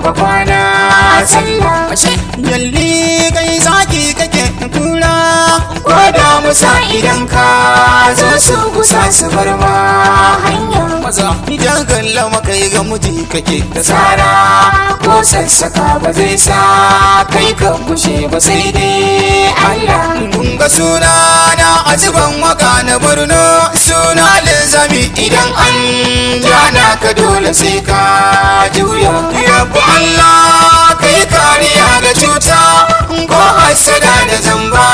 baba kwana sallah. Yalli kai zaki kake kura Ko da musa idan ka zo su gusa su bar ma hanya. maza idan kalla makai ga muji kake da Tsara ko sassaka ba zai sa kai ka bushe ba sai dai Allah. kun ga suna na ajiban waka na Borno suna linzami idan an jana ka dole sai ka juya. Yabu Allah kai kariya ga cuta ko hasada da zamba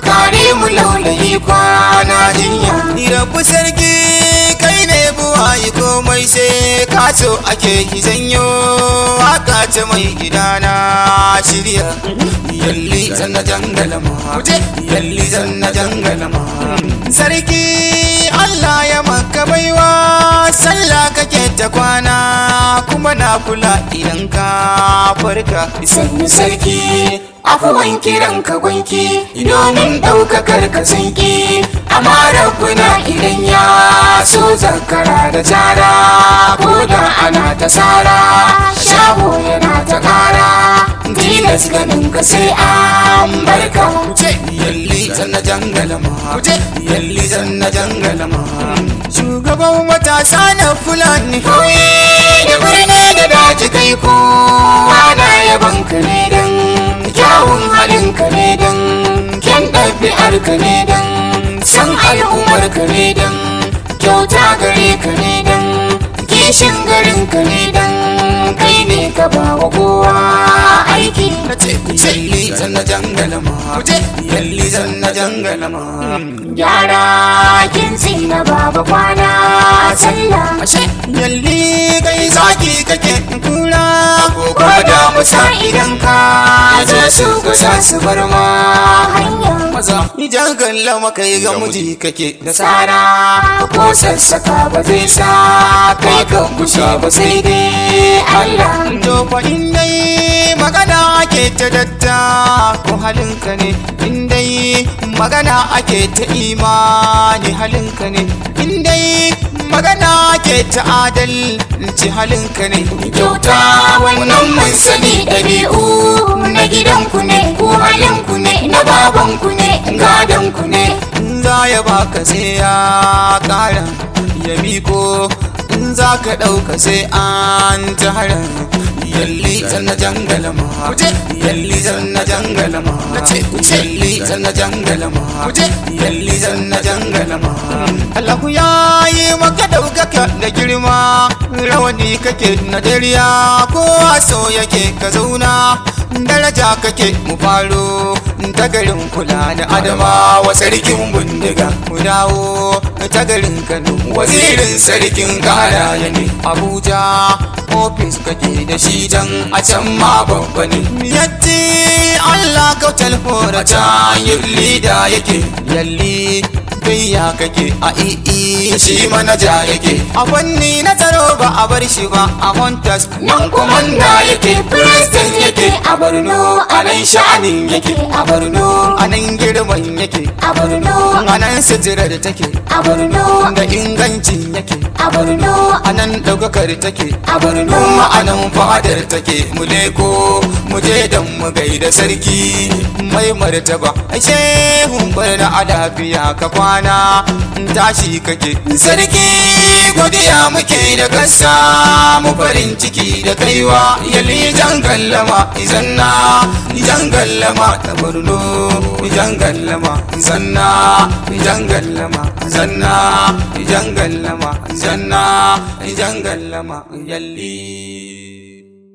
kare mu laulayi kwana jinya. Yabu sarki kai ne buwayi komai sai ka so ake zanyo haka ta mai gidana shirya. Yalli zanna jangalama yalli zanna jangalama sarki Allah ya maka baiwa sallah kake ta kwana kuma na kula idan ka farka. Sannu sarki afuwan kiran ka gwanki domin ɗaukakar ka sanki. Amma rabbuna idan ya so zakara da jara ko da ana ta sara shaho yana ta ƙara tilas ganin ka sai an barka. Yalli zanna jangalama yalli zanna jangalama shugaban matasa na Fulani Kauye da birni da daji kai kowa na yaban ka ne dan kyawun halin ka ne dan kyan ɗabi'ar ka ne dan san al'ummar ka ne dan kyauta gare ka ne dan kishin garin ka ne dan kai ne ka ba wa kowa aiki. yalli zanna jangalama yalli zanna jangalama Gyara kintsi na baba kwana sallah. yalli kai zaki kake kura Ko da musa idan ka zo su gusa su bar ma hanya. maza idan kalla maka ga muji kake da Tsara ko sassaka ba zai sa kai ka bushe ba sai dai Allah. to fa in dai magana ake ta datta ko halinka ne in dai magana ake ta imani halinka ne in dai magana ake ta adalci halinka ne. Kyauta wannan mun sani ɗabi'u na gidanku ne ko halinku ne na babanku ne gadonku ne. in za ya baka sai ya kara ya miko in za ka ɗauka sai an tara. Yalli zanna jangalama yalli zanna jangalama yalli zanna jangalama yalli zanna jangalama Allahu ya yi maka ɗaukaka da girma rawani kake na dariya ko so yake ka zauna daraja kake mu faro ta garin kula da adamawa sarkin bindiga mu dawo ta garin Kano wazirin sarkin karaye ne Abuja ofis kake da shi dan a can ma babba ne yatti Allah kautal hora ta yalli da yake yalli gayya kake a shi manaja yake a fanni na tsaro ba a bar shi ba a Hontas Nan komanda yake president yake a Borno a nan sha'anin yake a Borno a nan girman yake a Borno a nan sitirar take a Borno da ingancin yake a Borno a nan ɗaukakar take a Borno kuma a nan fadar take mu leko mu je dan mu gaida sarki mai martaba shehun barna a lafiya ka kwana tashi kake sarki godiya muke da kasa mu farin ciki da kaiwa yali jangallama izanna jangallama ta Borno jangallama zanna jangallama zanna jangallama zanna jangallama yalli